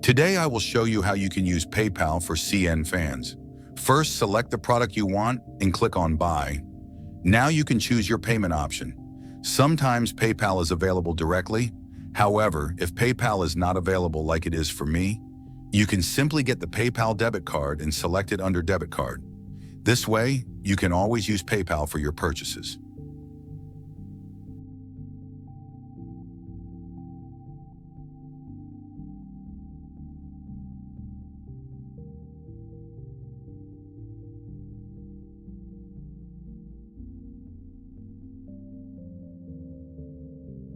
Today I will show you how you can use PayPal for CNFans. First, select the product you want and click on Buy. Now you can choose your payment option. Sometimes PayPal is available directly. However, if PayPal is not available like it is for me, you can simply get the PayPal debit card and select it under Debit Card. This way, you can always use PayPal for your purchases.